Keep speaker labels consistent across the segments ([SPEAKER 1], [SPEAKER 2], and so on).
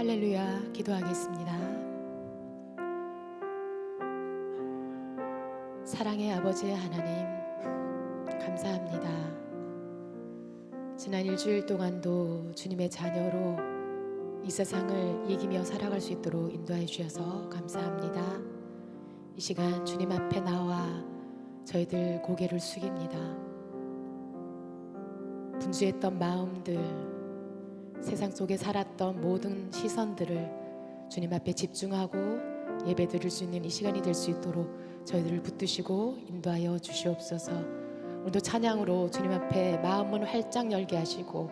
[SPEAKER 1] 할렐루야. 기도하겠습니다. 사랑의 아버지 하나님, 감사합니다. 지난 일주일 동안도 주님의 자녀로 이 세상을 이기며 살아갈 수 있도록 인도해 주셔서 감사합니다. 이 시간 주님 앞에 나와 저희들 고개를 숙입니다. 분주했던 마음들, 세상 속에 살았던 모든 시선들을 주님 앞에 집중하고 예배 드릴 수 있는 이 시간이 될 수 있도록 저희들을 붙드시고 인도하여 주시옵소서. 오늘도 찬양으로 주님 앞에 마음문 활짝 열게 하시고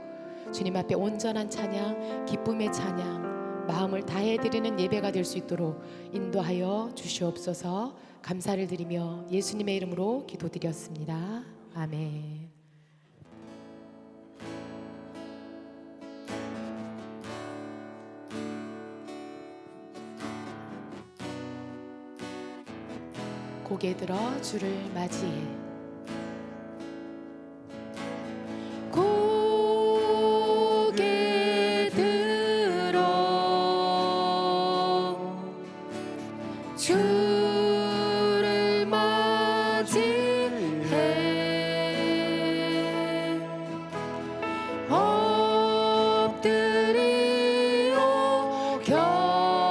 [SPEAKER 1] 주님 앞에 온전한 찬양, 기쁨의 찬양, 마음을 다해 드리는 예배가 될 수 있도록 인도하여 주시옵소서. 감사를 드리며 예수님의 이름으로 기도드렸습니다. 아멘. 고개 들어 주를 맞이해. 고개 들어 주를 맞이해. 엎드리오 경배하며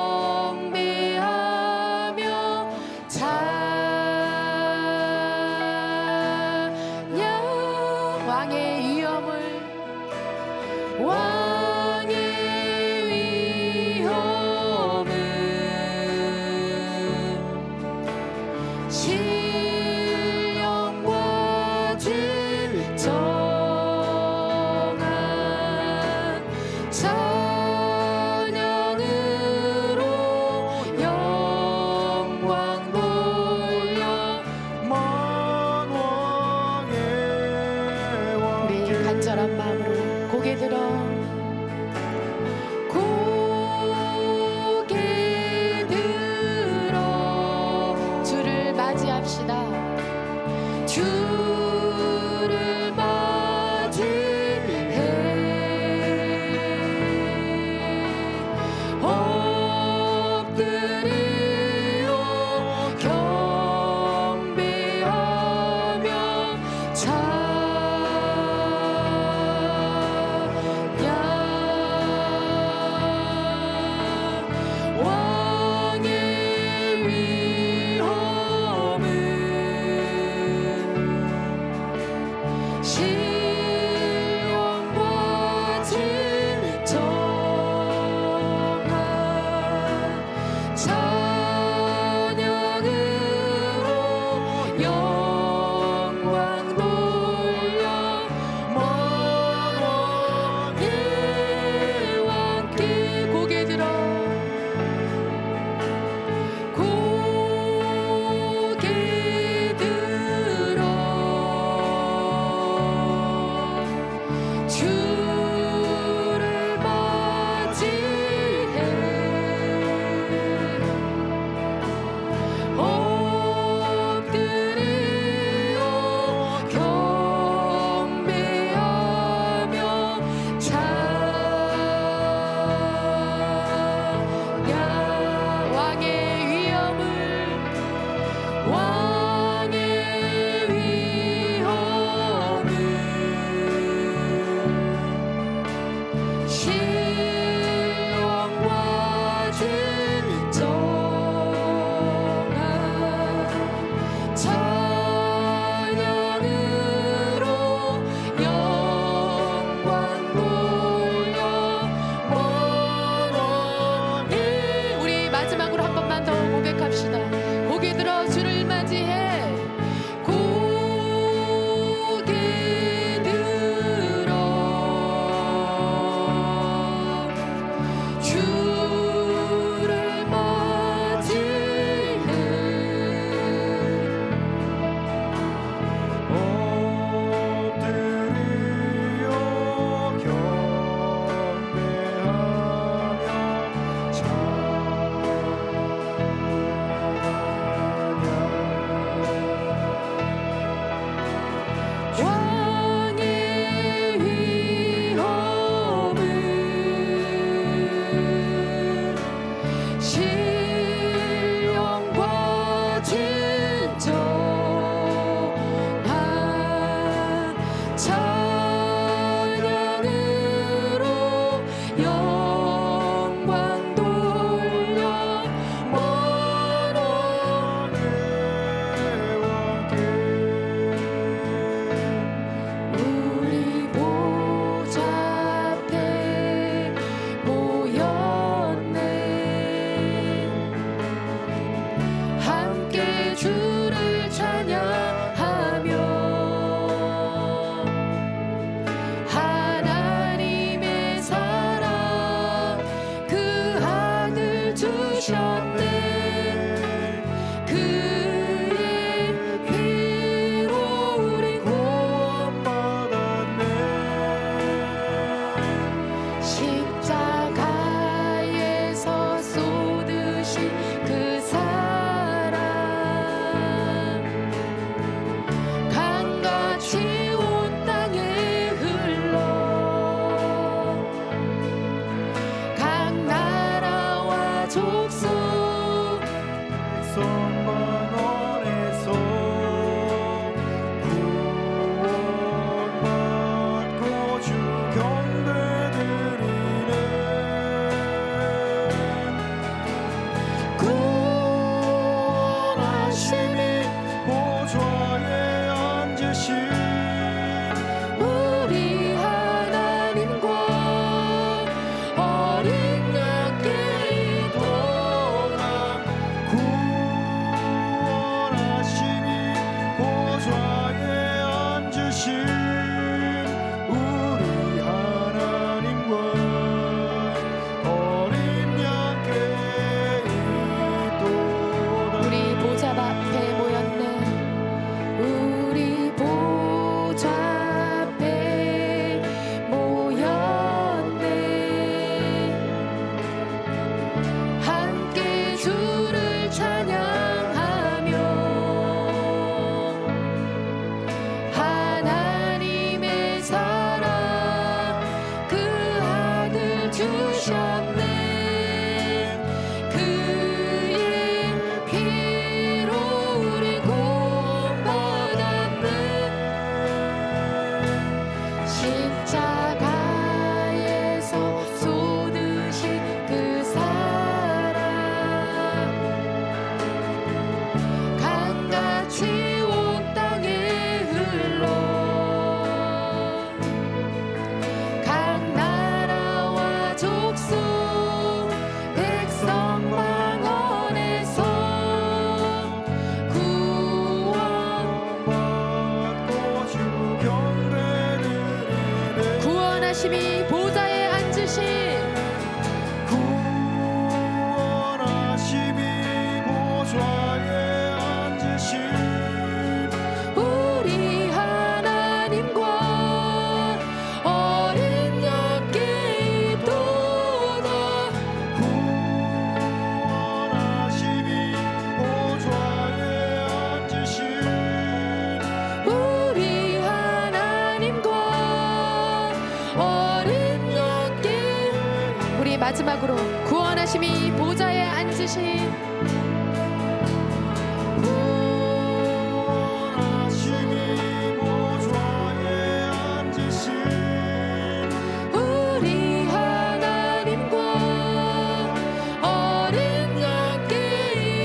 [SPEAKER 1] 왕의 위엄을 구원하심이 보좌에 앉으신
[SPEAKER 2] 구원하심이 보좌에 앉으신
[SPEAKER 1] 우리 하나님과 어린 양께 있도다.
[SPEAKER 2] 구원하심이 보좌에 앉으신
[SPEAKER 1] 우리 하나님과 어린 양께 우리 마지막으로 구원하심이 보좌에 앉으신
[SPEAKER 2] 구원하심이 보좌에 앉으신
[SPEAKER 1] 우리 하나님과 어린 양께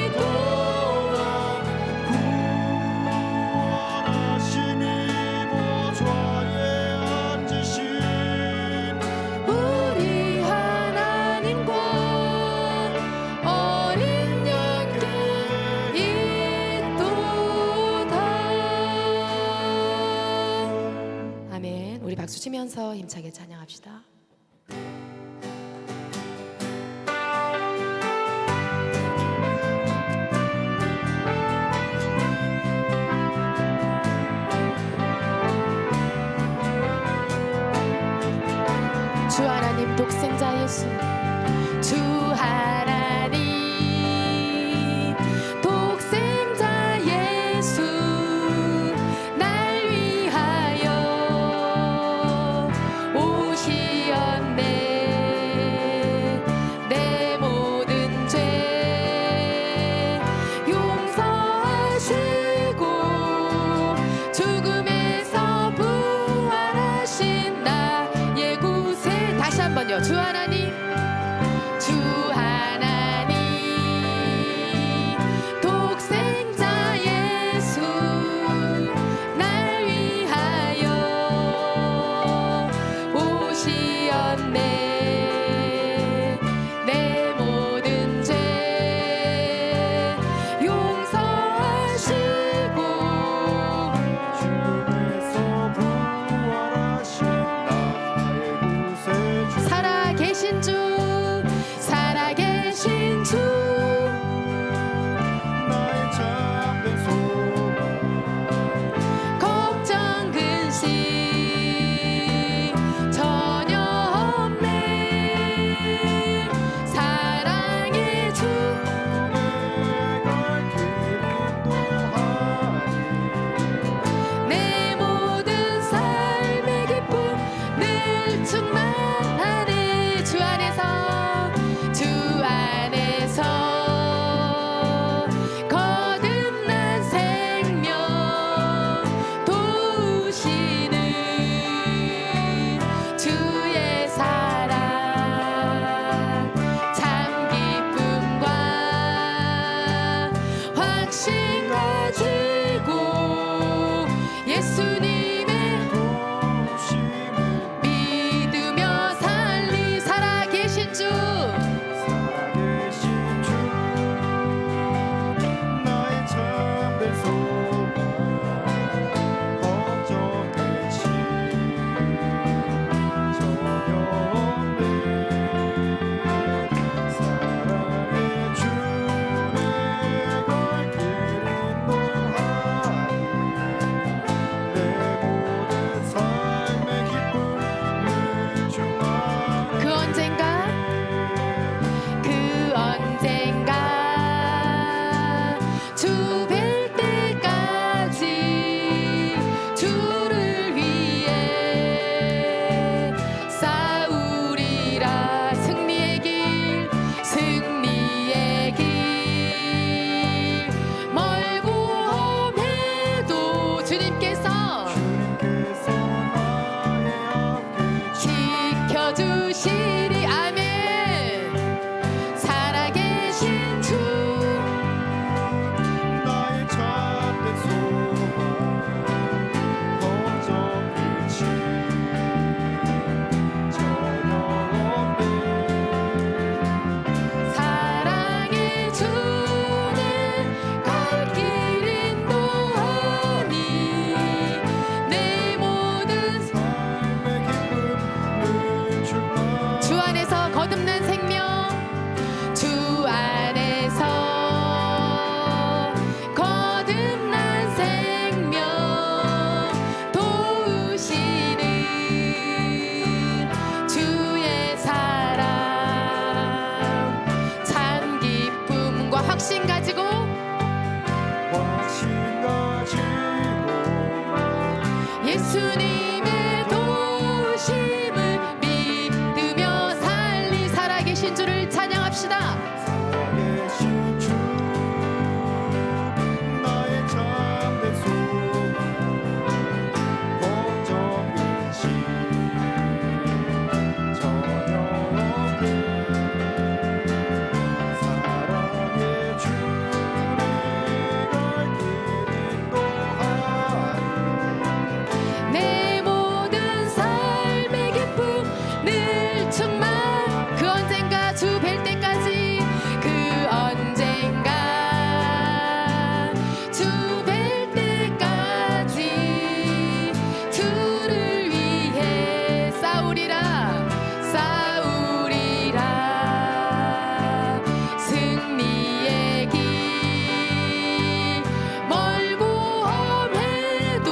[SPEAKER 1] 있도다.
[SPEAKER 2] 구원하심이 보좌에 앉으신
[SPEAKER 1] 우리 하나님과 어린 양께 있도다. 아멘. 우리 박수 치면서 힘차게 찬양합시다. 주 하나님 독생자 예수, 주 하나님 독생자 예수, 날 위하여 오시 확신 가지고
[SPEAKER 2] 확신 가지고
[SPEAKER 1] 예수님의 도심을 믿으며 살리 살아계신 주를 찬양합시다.
[SPEAKER 2] 살아계신 주 나의 참된 소망 걱정 근심 전혀 없네 사랑의 주를 갈 길 인도하니
[SPEAKER 1] 내 모든 삶의 기쁨 늘 충만 그 언젠가 주 뵐 때까지 그 언젠가 주 뵐 때까지 주를 위해 싸우리라 승리의 길 멀고 험해도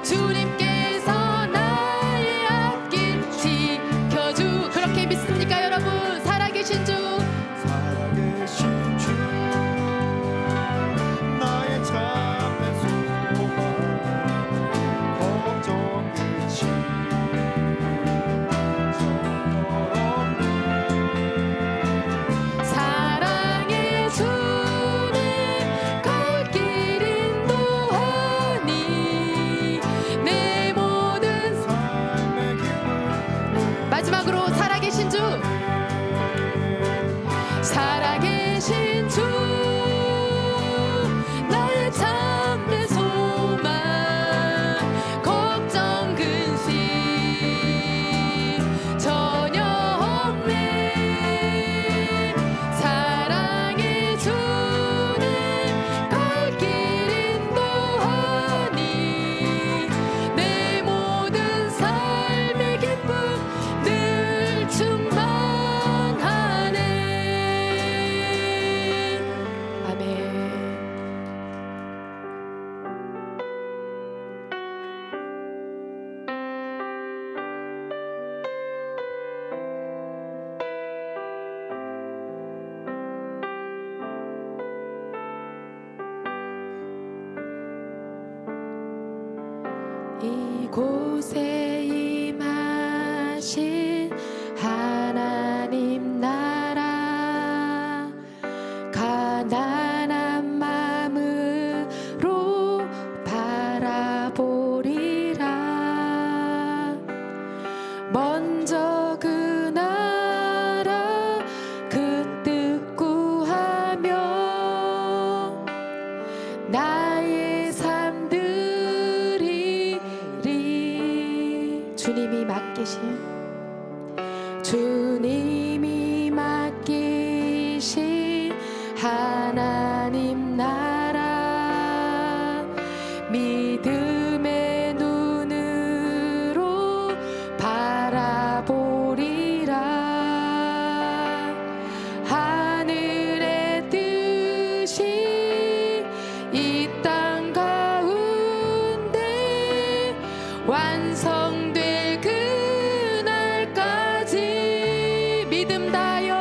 [SPEAKER 1] 주님께서 나의 앞길 지켜주 그렇게 믿습니까 여러분? 살아계신 주
[SPEAKER 2] 살아계신 주 나의 참된 소망 걱정 근심 전혀 없네
[SPEAKER 1] 사랑의 주님 갈 길 인도하니 내 모든
[SPEAKER 2] 삶의 기쁨
[SPEAKER 1] 마지막으로 살아계신 주 살아계신 주 나의 참된 소망 걱정 근심 전혀 없네 사랑의 주님 갈 길 인도하니 내 모든 삶의 기쁨 늘 충만하네 아멘. 이곳에 임하신 하나님 나라 가난한 마음으로 바라보리라 먼저 그 나라 그 뜻 구하며 나의 삶들이 주님이 맡기신 하나님 나라 믿음의 눈으로 바라보리라 하늘의 뜻이 이 땅 가운데 완성될 그날까지 믿음 다여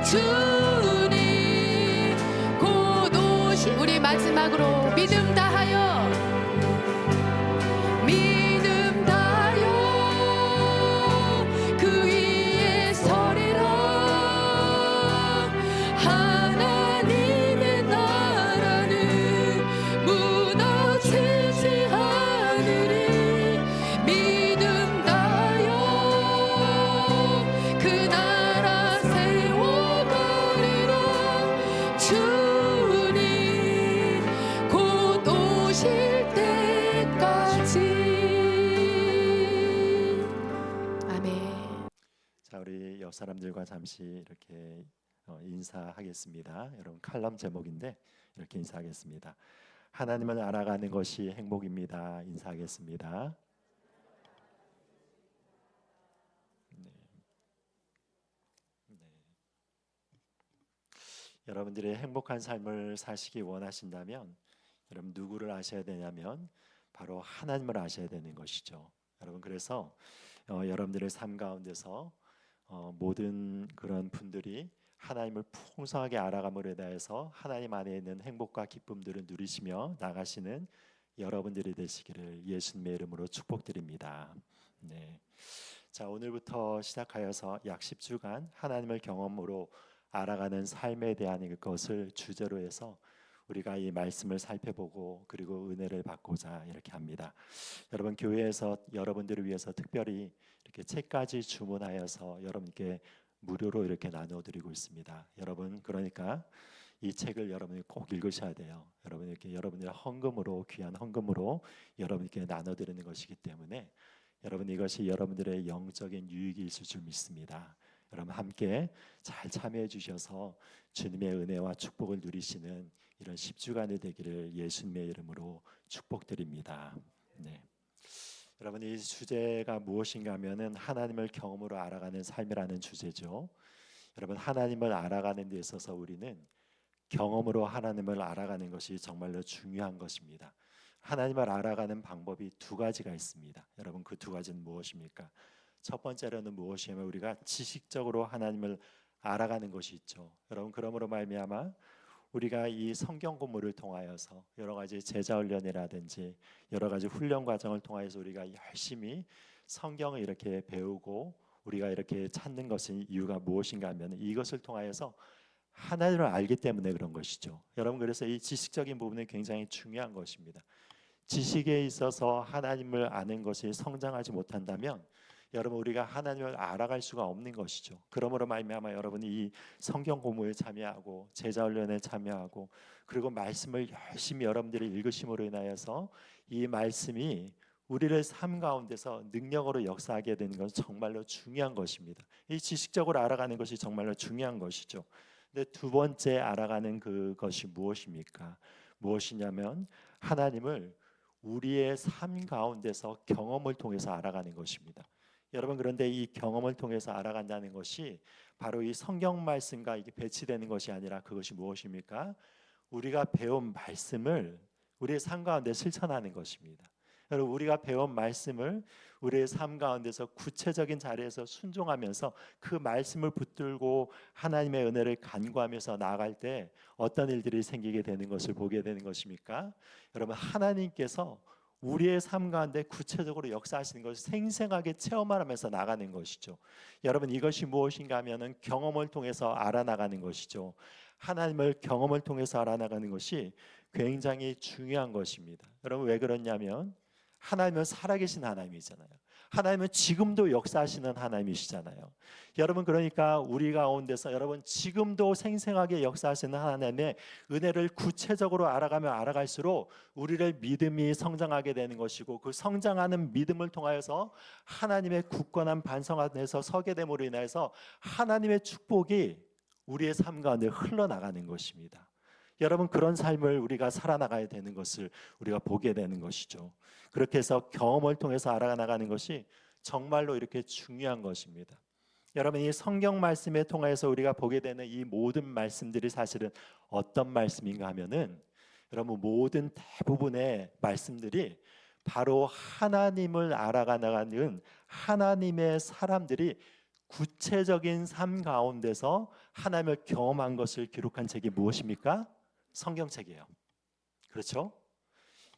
[SPEAKER 1] 주님 곧 오시. 우리 마지막으로 믿음 다하여, 믿음 다하여 그 위에 서리라. 하나님의 나라는 무너지지 않으리. 믿음 다하여 그 나라 세워가리라. 주님 곧 오실 때까지. 아멘.
[SPEAKER 3] 자, 우리 옆 사람들과 잠시 이렇게 인사하겠습니다. 여러분 칼럼 제목인데 이렇게 인사하겠습니다. 하나님을 알아가는 것이 행복입니다. 인사하겠습니다. 네. 네. 여러분들이 행복한 삶을 사시기 원하신다면 여러분 누구를 아셔야 되냐면 바로 하나님을 아셔야 되는 것이죠. 여러분 그래서 여러분들의 삶 가운데서 모든 그런 분들이 하나님을 풍성하게 알아감으로 인하여서 하나님 안에 있는 행복과 기쁨들을 누리시며 나가시는 여러분들이 되시기를 예수님의 이름으로 축복드립니다. 네. 자, 오늘부터 시작하여서 약 10주간 하나님을 경험으로 알아가는 삶에 대한 것을 주제로 해서 우리가 이 말씀을 살펴보고 그리고 은혜를 받고자 이렇게 합니다. 여러분 교회에서 여러분들을 위해서 특별히 이렇게 책까지 주문하여서 여러분께 무료로 이렇게 나눠드리고 있습니다. 여러분 그러니까 이 책을 여러분이 꼭 읽으셔야 돼요. 여러분 이렇게 여러분의 헌금으로 귀한 헌금으로 여러분께 나눠드리는 것이기 때문에 여러분 이것이 여러분들의 영적인 유익이 있을 줄 믿습니다. 여러분 함께 잘 참여해 주셔서 주님의 은혜와 축복을 누리시는 이런 10주간이 되기를 예수님의 이름으로 축복드립니다. 네. 여러분 이 주제가 무엇인가 하면은 하나님을 경험으로 알아가는 삶이라는 주제죠. 여러분 하나님을 알아가는 데 있어서 우리는 경험으로 하나님을 알아가는 것이 정말로 중요한 것입니다. 하나님을 알아가는 방법이 두 가지가 있습니다. 여러분 그 두 가지는 무엇입니까? 첫 번째로는 무엇이냐면 우리가 지식적으로 하나님을 알아가는 것이 있죠. 여러분 그러므로 말미암아 우리가 이 성경 공부를 통하여서 여러 가지 제자 훈련이라든지 여러 가지 훈련 과정을 통하여서 우리가 열심히 성경을 이렇게 배우고 우리가 이렇게 찾는 것은 이유가 무엇인가 하면 이것을 통하여서 하나님을 알기 때문에 그런 것이죠. 여러분 그래서 이 지식적인 부분은 굉장히 중요한 것입니다. 지식에 있어서 하나님을 아는 것이 성장하지 못한다면 여러분 우리가 하나님을 알아갈 수가 없는 것이죠. 그러므로 말미암아 여러분이 이 성경 공부에 참여하고 제자 훈련에 참여하고 그리고 말씀을 열심히 여러분들이 읽으심으로 인하여서 이 말씀이 우리를 삶 가운데서 능력으로 역사하게 되는 것은 정말로 중요한 것입니다. 이 지식적으로 알아가는 것이 정말로 중요한 것이죠. 근데 두 번째 알아가는 그것이 무엇입니까? 무엇이냐면 하나님을 우리의 삶 가운데서 경험을 통해서 알아가는 것입니다. 여러분 그런데 이 경험을 통해서 알아간다는 것이 바로 이 성경 말씀과 이게 배치되는 것이 아니라 그것이 무엇입니까? 우리가 배운 말씀을 우리의 삶 가운데 실천하는 것입니다. 여러분 우리가 배운 말씀을 우리의 삶 가운데서 구체적인 자리에서 순종하면서 그 말씀을 붙들고 하나님의 은혜를 간구하면서 나아갈 때 어떤 일들이 생기게 되는 것을 보게 되는 것입니까? 여러분 하나님께서 우리의 삶 가운데 구체적으로 역사하시는 것을 생생하게 체험하면서 나가는 것이죠. 여러분 이것이 무엇인가 하면은 경험을 통해서 알아나가는 것이죠. 하나님을 경험을 통해서 알아나가는 것이 굉장히 중요한 것입니다. 여러분 왜 그러냐면 하나님은 살아계신 하나님이잖아요. 하나님은 지금도 역사하시는 하나님이시잖아요. 여러분 그러니까 우리 가운데서 여러분 지금도 생생하게 역사하시는 하나님의 은혜를 구체적으로 알아가면 알아갈수록 우리를 믿음이 성장하게 되는 것이고 그 성장하는 믿음을 통하여서 하나님의 굳건한 반석 안에서 서게 됨으로 인해서 하나님의 축복이 우리의 삶 가운데 흘러나가는 것입니다. 여러분 그런 삶을 우리가 살아나가야 되는 것을 우리가 보게 되는 것이죠. 그렇게 해서 경험을 통해서 알아나가는 것이 정말로 이렇게 중요한 것입니다. 여러분 이 성경 말씀에 통해서 우리가 보게 되는 이 모든 말씀들이 사실은 어떤 말씀인가 하면은 여러분 모든 대부분의 말씀들이 바로 하나님을 알아가는 하나님의 사람들이 구체적인 삶 가운데서 하나님을 경험한 것을 기록한 책이 무엇입니까? 성경책이에요. 그렇죠?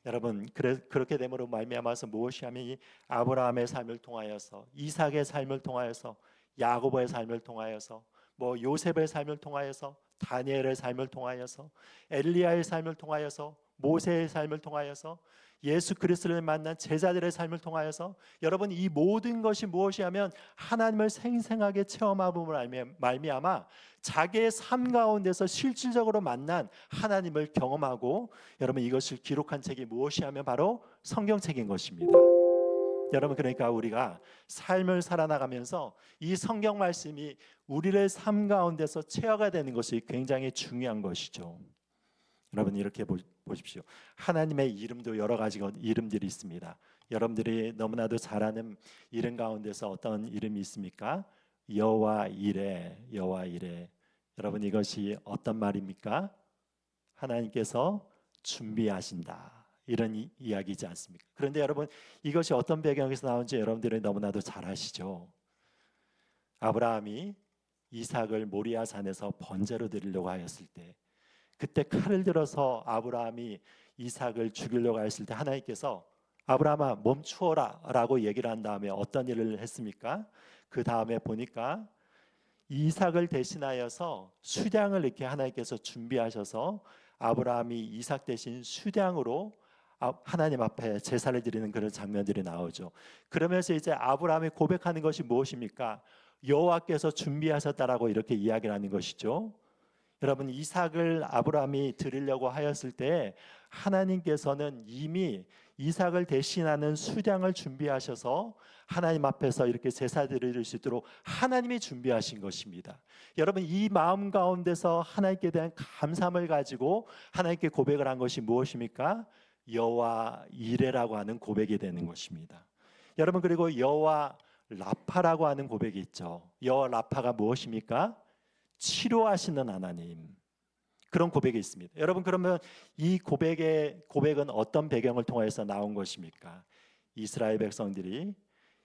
[SPEAKER 3] 여러분, 그렇게 됨으로 말미암아서 무엇이 하면 이 아브라함의 삶을 통하여서, 이삭의 삶을 통하여서, 야고보의 삶을 통하여서, 뭐 요셉의 삶을 통하여서, 다니엘의 삶을 통하여서, 엘리야의 삶을 통하여서, 모세의 삶을 통하여서, 예수 그리스도를 만난 제자들의 삶을 통하여서, 여러분 이 모든 것이 무엇이 하면 하나님을 생생하게 체험함으로 말미암아 자기의 삶 가운데서 실질적으로 만난 하나님을 경험하고, 여러분 이것을 기록한 책이 무엇이 하면 바로 성경책인 것입니다. 여러분, 그러니까 우리가 삶을 살아나가면서 이 성경 말씀이 우리의 삶 가운데서 체화가 되는 것이 굉장히 중요한 것이죠. 여러분 이렇게 보십시오. 하나님의 이름도 여러 가지 이름들이 있습니다. 여러분들이 너무나도 잘 아는 이름 가운데서 어떤 이름이 있습니까? 여호와 이레, 여호와 이레. 여러분 이것이 어떤 말입니까? 하나님께서 준비하신다, 이런 이야기이지 않습니까? 그런데 여러분 이것이 어떤 배경에서 나온지 여러분들이 너무나도 잘 아시죠? 아브라함이 이삭을 모리아 산에서 번제로 드리려고 하였을 때, 그때 칼을 들어서 아브라함이 이삭을 죽이려고 했을 때 하나님께서 아브라함아 멈추어라 라고 얘기를 한 다음에 어떤 일을 했습니까? 그 다음에 보니까 이삭을 대신하여서 수량을 이렇게 하나님께서 준비하셔서 아브라함이 이삭 대신 수량으로 하나님 앞에 제사를 드리는 그런 장면들이 나오죠. 그러면서 이제 아브라함이 고백하는 것이 무엇입니까? 여호와께서 준비하셨다라고 이렇게 이야기를 하는 것이죠. 여러분 이삭을 아브라함이 드리려고 하였을 때 하나님께서는 이미 이삭을 대신하는 수량을 준비하셔서 하나님 앞에서 이렇게 제사 드릴 수 있도록 하나님이 준비하신 것입니다. 여러분 이 마음 가운데서 하나님께 대한 감사함을 가지고 하나님께 고백을 한 것이 무엇입니까? 여호와 이레라고 하는 고백이 되는 것입니다. 여러분 그리고 여호와 라파라고 하는 고백이 있죠. 여호와 라파가 무엇입니까? 치료하시는 하나님, 그런 고백이 있습니다. 여러분 그러면 이 고백은 어떤 배경을 통해서 나온 것입니까? 이스라엘 백성들이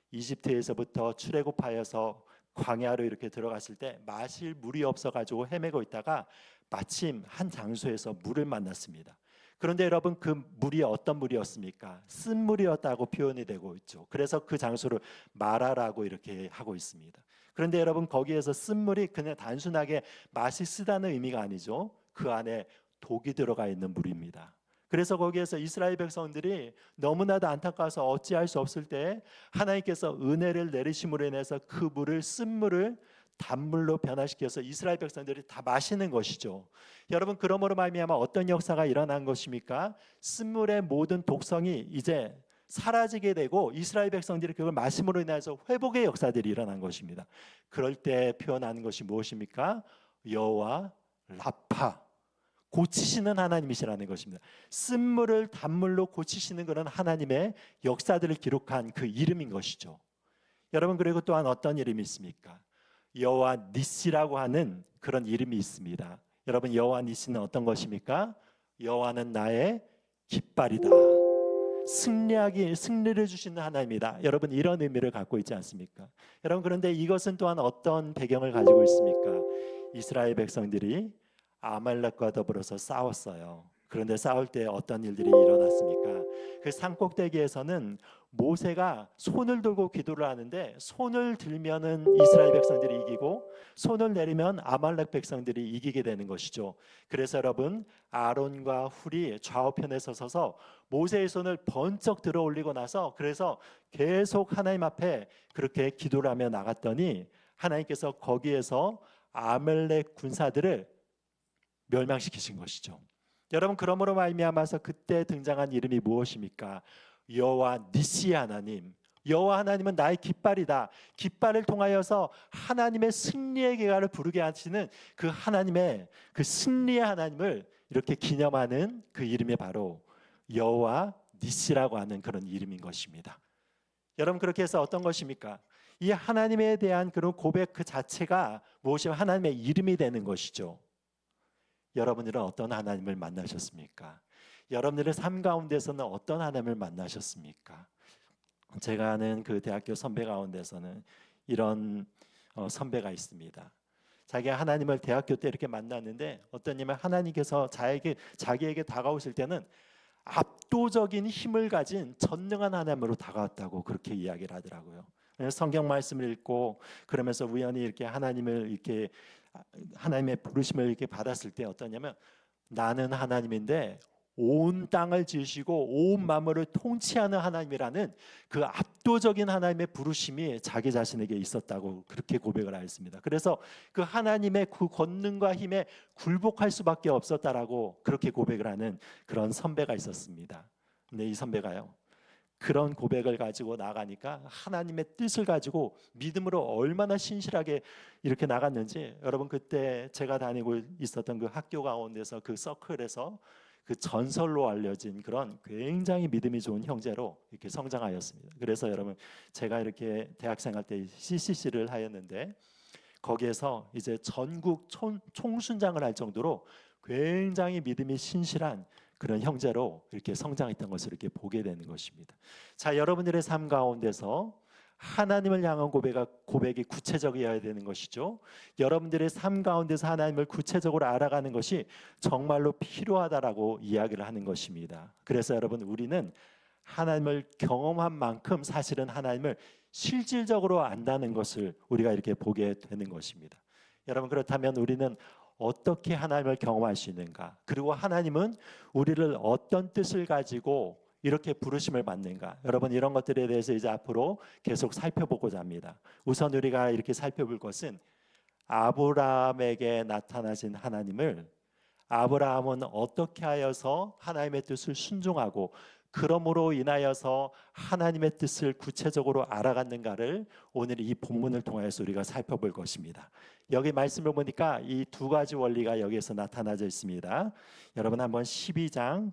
[SPEAKER 3] 이집트에서부터 출애굽하여서 광야로 이렇게 들어갔을 때 마실 물이 없어가지고 헤매고 있다가 마침 한 장소에서 물을 만났습니다. 그런데 여러분 그 물이 어떤 물이었습니까? 쓴물이었다고 표현이 되고 있죠. 그래서 그 장소를 마라라고 이렇게 하고 있습니다. 그런데 여러분 거기에서 쓴물이 그냥 단순하게 맛이 쓰다는 의미가 아니죠. 그 안에 독이 들어가 있는 물입니다. 그래서 거기에서 이스라엘 백성들이 너무나도 안타까워서 어찌할 수 없을 때 하나님께서 은혜를 내리심으로 인해서 그 물을, 쓴물을 단물로 변화시켜서 이스라엘 백성들이 다 마시는 것이죠. 여러분 그러므로 말미암아 어떤 역사가 일어난 것입니까? 쓴물의 모든 독성이 이제 사라지게 되고 이스라엘 백성들이 그걸 마심으로 인해서 회복의 역사들이 일어난 것입니다. 그럴 때 표현하는 것이 무엇입니까? 여호와 라파, 고치시는 하나님이시라는 것입니다. 쓴물을 단물로 고치시는 그런 하나님의 역사들을 기록한 그 이름인 것이죠. 여러분 그리고 또한 어떤 이름이 있습니까? 여호와 니시라고 하는 그런 이름이 있습니다. 여러분 여호와 니시는 어떤 것입니까? 여호와는 나의 깃발이다, 승리를 주시는 하나님이다. 여러분 이런 의미를 갖고 있지 않습니까? 여러분 그런데 이것은 또한 어떤 배경을 가지고 있습니까? 이스라엘 백성들이 아말렉과 더불어서 싸웠어요. 그런데 싸울 때 어떤 일들이 일어났습니까? 그 산꼭대기에서는 모세가 손을 들고 기도를 하는데 손을 들면은 이스라엘 백성들이 이기고 손을 내리면 아말렉 백성들이 이기게 되는 것이죠. 그래서 여러분 아론과 훌이 좌우편에 서서 모세의 손을 번쩍 들어 올리고 나서 그래서 계속 하나님 앞에 그렇게 기도를 하며 나갔더니 하나님께서 거기에서 아말렉 군사들을 멸망시키신 것이죠. 여러분 그러므로 말미암아서 그때 등장한 이름이 무엇입니까? 여호와 니시 하나님. 여호와 하나님은 나의 깃발이다. 깃발을 통하여서 하나님의 승리의 계가를 부르게 하시는 그 하나님의 그 승리의 하나님을 이렇게 기념하는 그 이름이 바로 여호와 니시라고 하는 그런 이름인 것입니다. 여러분 그렇게 해서 어떤 것입니까? 이 하나님에 대한 그런 고백 그 자체가 무엇이면 하나님의 이름이 되는 것이죠. 여러분들은 어떤 하나님을 만나셨습니까? 여러분들의 삶 가운데서는 어떤 하나님을 만나셨습니까? 제가 아는 그 대학교 선배 가운데서는 이런 선배가 있습니다. 자기가 하나님을 대학교 때 이렇게 만났는데 어떤 님은 하나님께서 자기에게 다가오실 때는 압도적인 힘을 가진 전능한 하나님으로 다가왔다고 그렇게 이야기를 하더라고요. 성경 말씀을 읽고 그러면서 우연히 이렇게 하나님의 부르심을 이렇게 받았을 때 어떠냐면 나는 하나님인데 온 땅을 지으시고 온 만물을 통치하는 하나님이라는 그 압도적인 하나님의 부르심이 자기 자신에게 있었다고 그렇게 고백을 하였습니다. 그래서 그 하나님의 그 권능과 힘에 굴복할 수밖에 없었다라고 그렇게 고백을 하는 그런 선배가 있었습니다. 근데 이 선배가요, 그런 고백을 가지고 나가니까 하나님의 뜻을 가지고 믿음으로 얼마나 신실하게 이렇게 나갔는지, 여러분 그때 제가 다니고 있었던 그 학교 가운데서 그 서클에서 그 전설로 알려진 그런 굉장히 믿음이 좋은 형제로 이렇게 성장하였습니다. 그래서 여러분 제가 이렇게 대학생활 때 CCC를 하였는데 거기에서 이제 전국 총순장을 할 정도로 굉장히 믿음이 신실한 그런 형제로 이렇게 성장했던 것을 이렇게 보게 되는 것입니다. 자, 여러분들의 삶 가운데서 하나님을 향한 고백이 구체적이어야 되는 것이죠. 여러분들의 삶 가운데서 하나님을 구체적으로 알아가는 것이 정말로 필요하다라고 이야기를 하는 것입니다. 그래서 여러분 우리는 하나님을 경험한 만큼 사실은 하나님을 실질적으로 안다는 것을 우리가 이렇게 보게 되는 것입니다. 여러분 그렇다면 우리는 어떻게 하나님을 경험할 수 있는가? 그리고 하나님은 우리를 어떤 뜻을 가지고 이렇게 부르심을 받는가? 여러분 이런 것들에 대해서 이제 앞으로 계속 살펴보고자 합니다. 우선 우리가 이렇게 살펴볼 것은 아브라함에게 나타나신 하나님을, 아브라함은 어떻게 하여서 하나님의 뜻을 순종하고 그러므로 인하여서 하나님의 뜻을 구체적으로 알아갔는가를 오늘 이 본문을 통해서 우리가 살펴볼 것입니다. 여기 말씀을 보니까 이 두 가지 원리가 여기에서 나타나져 있습니다. 여러분 한번 12장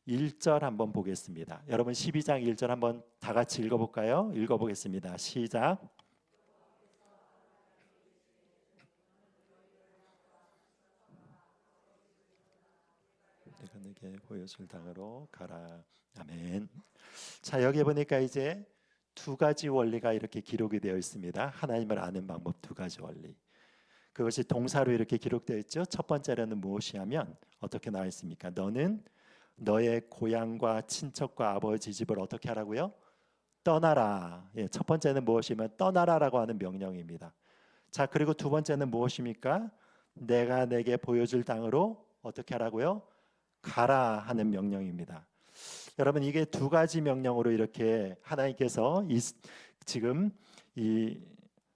[SPEAKER 3] 1절 한번 보겠습니다. 여러분 12장 1절 한번 다 같이 읽어볼까요? 읽어보겠습니다. 시작. 내가 내게 보여줄 땅으로 가라. 아멘. 자, 여기 보니까 이제 두 가지 원리가 이렇게 기록이 되어 있습니다. 하나님을 아는 방법 두 가지 원리. 그것이 동사로 이렇게 기록되어 있죠. 첫 번째로는 무엇이 하면 어떻게 나와 있습니까? 너는 너의 고향과 친척과 아버지 집을 어떻게 하라고요? 떠나라. 예, 첫 번째는 무엇이면 떠나라라고 하는 명령입니다. 자, 그리고 두 번째는 무엇입니까? 내가 내게 보여줄 땅으로 어떻게 하라고요? 가라 하는 명령입니다. 여러분 이게 두 가지 명령으로 이렇게 하나님께서 지금 이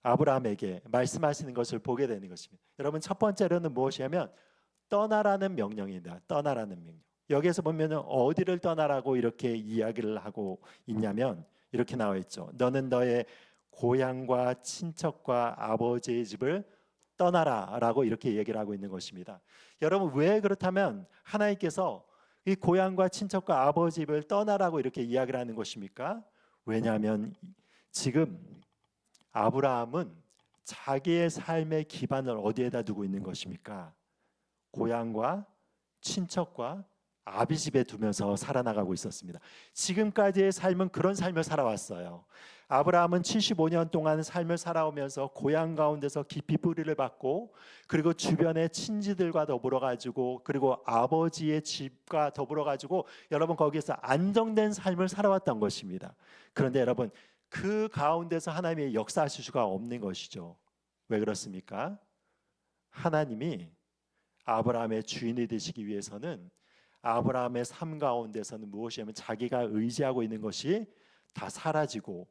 [SPEAKER 3] 아브라함에게 말씀하시는 것을 보게 되는 것입니다. 여러분 첫 번째로는 무엇이냐면 떠나라는 명령입니다. 떠나라는 명령. 여기에서 보면 어디를 떠나라고 이렇게 이야기를 하고 있냐면 이렇게 나와 있죠. 너는 너의 고향과 친척과 아버지의 집을 떠나라라고 이렇게 얘기를 하고 있는 것입니다. 여러분 왜 그렇다면 하나님께서 이 고향과 친척과 아버지 집을 떠나라고 이렇게 이야기를 하는 것입니까? 왜냐하면 지금 아브라함은 자기의 삶의 기반을 어디에다 두고 있는 것입니까? 고향과 친척과 아비 집에 두면서 살아나가고 있었습니다. 지금까지의 삶은 그런 삶을 살아왔어요. 아브라함은 75년 동안 삶을 살아오면서 고향 가운데서 깊이 뿌리를 받고 그리고 주변의 친지들과 더불어 가지고 그리고 아버지의 집과 더불어 가지고 여러분 거기에서 안정된 삶을 살아왔던 것입니다. 그런데 여러분 그 가운데서 하나님의 역사하실 수가 없는 것이죠. 왜 그렇습니까? 하나님이 아브라함의 주인이 되시기 위해서는 아브라함의 삶 가운데서는 무엇이냐면 자기가 의지하고 있는 것이 다 사라지고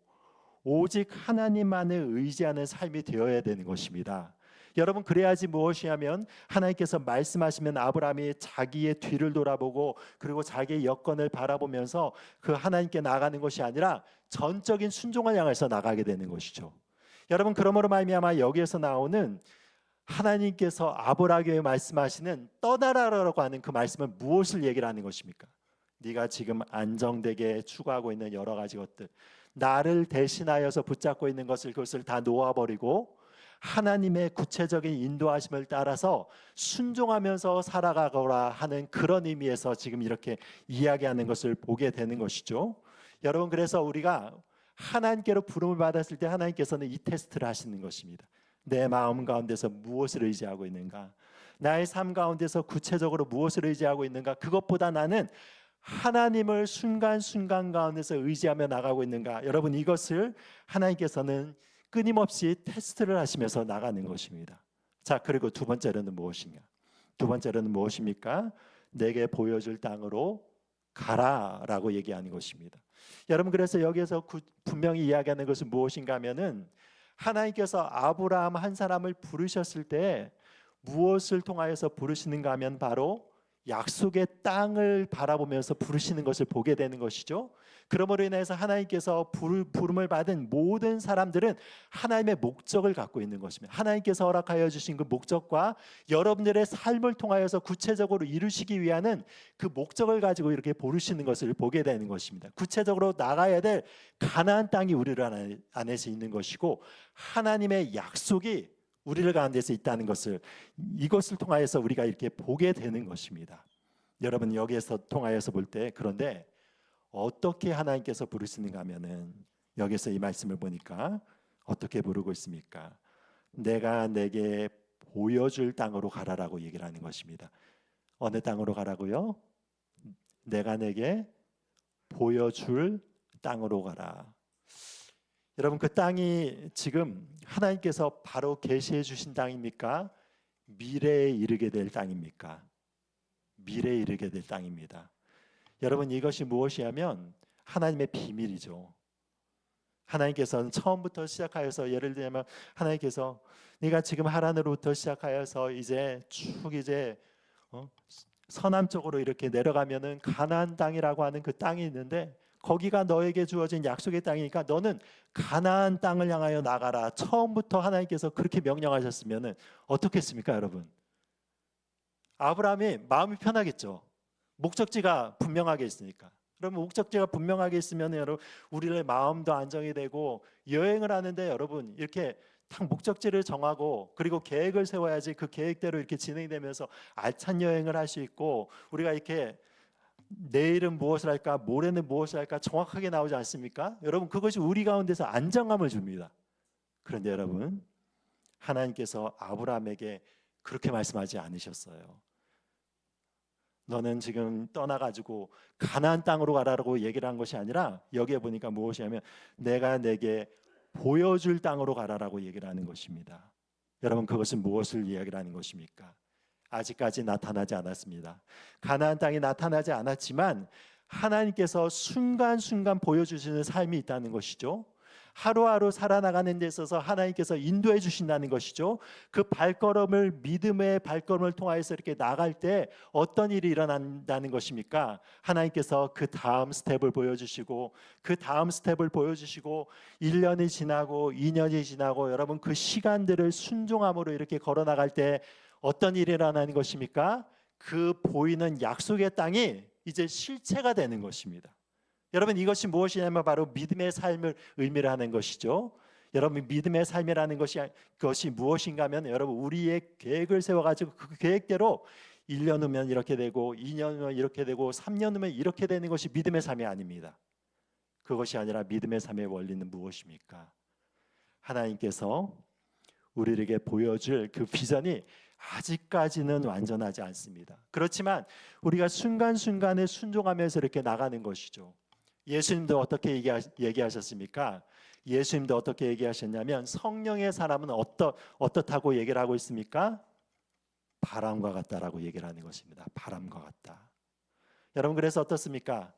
[SPEAKER 3] 오직 하나님만을 의지하는 삶이 되어야 되는 것입니다. 여러분 그래야지 무엇이냐면 하나님께서 말씀하시면 아브라함이 자기의 뒤를 돌아보고 그리고 자기의 여건을 바라보면서 그 하나님께 나아가는 것이 아니라 전적인 순종을 향해서 나가게 되는 것이죠. 여러분 그러므로 말미암아 여기에서 나오는 하나님께서 아브라함에게 말씀하시는 떠나라라고 하는 그 말씀은 무엇을 얘기를 하는 것입니까? 네가 지금 안정되게 추구하고 있는 여러 가지 것들, 나를 대신하여서 붙잡고 있는 것을 그것을 다 놓아버리고 하나님의 구체적인 인도하심을 따라서 순종하면서 살아가거라 하는 그런 의미에서 지금 이렇게 이야기하는 것을 보게 되는 것이죠. 여러분 그래서 우리가 하나님께로 부름을 받았을 때 하나님께서는 이 테스트를 하시는 것입니다. 내 마음 가운데서 무엇을 의지하고 있는가? 나의 삶 가운데서 구체적으로 무엇을 의지하고 있는가? 그것보다 나는 하나님을 순간순간 가운데서 의지하며 나가고 있는가? 여러분, 이것을 하나님께서는 끊임없이 테스트를 하시면서 나가는 것입니다. 자, 그리고 두 번째로는 무엇인가? 두 번째로는 무엇입니까? 내게 보여줄 땅으로 가라라고 얘기하는 것입니다. 여러분, 그래서 여기에서 분명히 이야기하는 것은 무엇인가 하면은 하나님께서 아브라함 한 사람을 부르셨을 때 무엇을 통하여서 부르시는가 하면 바로 약속의 땅을 바라보면서 부르시는 것을 보게 되는 것이죠. 그러므로 인해서 하나님께서 부름을 받은 모든 사람들은 하나님의 목적을 갖고 있는 것입니다. 하나님께서 허락하여 주신 그 목적과 여러분들의 삶을 통하여서 구체적으로 이루시기 위한 그 목적을 가지고 이렇게 부르시는 것을 보게 되는 것입니다. 구체적으로 나가야 될 가나안 땅이 우리를 안에서 있는 것이고 하나님의 약속이 우리를 가운데서 있다는 것을 이것을 통하여서 우리가 이렇게 보게 되는 것입니다. 여러분, 여기에서 통하여서 볼 때 그런데 어떻게 하나님께서 부르시는가 하면은 여기서 이 말씀을 보니까 어떻게 부르고 있습니까? 내가 내게 보여줄 땅으로 가라라고 얘기를 하는 것입니다. 어느 땅으로 가라고요? 내가 내게 보여줄 땅으로 가라. 여러분, 그 땅이 지금 하나님께서 바로 계시해 주신 땅입니까? 미래에 이르게 될 땅입니까? 미래에 이르게 될 땅입니다. 여러분, 이것이 무엇이냐면 하나님의 비밀이죠. 하나님께서는 처음부터 시작하여서 예를 들면 하나님께서 네가 지금 하란으로부터 시작하여서 이제 쭉 이제 서남쪽으로 이렇게 내려가면은 가나안 땅이라고 하는 그 땅이 있는데 거기가 너에게 주어진 약속의 땅이니까 너는 가나안 땅을 향하여 나가라. 처음부터 하나님께서 그렇게 명령하셨으면은 어떻겠습니까, 여러분? 아브라함이 마음이 편하겠죠. 목적지가 분명하게 있으니까. 그러면 목적지가 분명하게 있으면 여러분 우리의 마음도 안정이 되고 여행을 하는데 여러분 이렇게 딱 목적지를 정하고 그리고 계획을 세워야지 그 계획대로 이렇게 진행되면서 알찬 여행을 할 수 있고 우리가 이렇게 내일은 무엇을 할까 모레는 무엇을 할까 정확하게 나오지 않습니까? 여러분 그것이 우리 가운데서 안정감을 줍니다. 그런데 여러분 하나님께서 아브라함에게 그렇게 말씀하지 않으셨어요. 너는 지금 떠나가지고 가나안 땅으로 가라고 얘기를 한 것이 아니라 여기에 보니까 무엇이냐면 내가 내게 보여줄 땅으로 가라라고 얘기를 하는 것입니다. 여러분 그것은 무엇을 이야기를 하는 것입니까? 아직까지 나타나지 않았습니다. 가나안 땅이 나타나지 않았지만 하나님께서 순간순간 보여주시는 삶이 있다는 것이죠. 하루하루 살아나가는 데 있어서 하나님께서 인도해 주신다는 것이죠. 그 발걸음을 믿음의 발걸음을 통하여서 이렇게 나갈 때 어떤 일이 일어난다는 것입니까? 하나님께서 그 다음 스텝을 보여주시고 그 다음 스텝을 보여주시고 1년이 지나고 2년이 지나고 여러분 그 시간들을 순종함으로 이렇게 걸어나갈 때 어떤 일이 일어나는 것입니까? 그 보이는 약속의 땅이 이제 실체가 되는 것입니다. 여러분 이것이 무엇이냐면 바로 믿음의 삶을 의미를 하는 것이죠. 여러분 믿음의 삶이라는 것이 무엇인가 하면 여러분 우리의 계획을 세워가지고 그 계획대로 1년 후면 이렇게 되고 2년 후면 이렇게 되고 3년 후면 이렇게 되는 것이 믿음의 삶이 아닙니다. 그것이 아니라 믿음의 삶의 원리는 무엇입니까? 하나님께서 우리에게 보여줄 그 비전이 아직까지는 완전하지 않습니다. 그렇지만 우리가 순간순간에 순종하면서 이렇게 나가는 것이죠. 예수님도 어떻게 얘기하셨습니까? 예수님도 어떻게 얘기하셨냐면 성령의 사람은 어떻다고 얘기를 하고 있습니까? 바람과 같다라고 얘기를 하는 것입니다. 바람과 같다. 여러분 그래서 어떻습니까?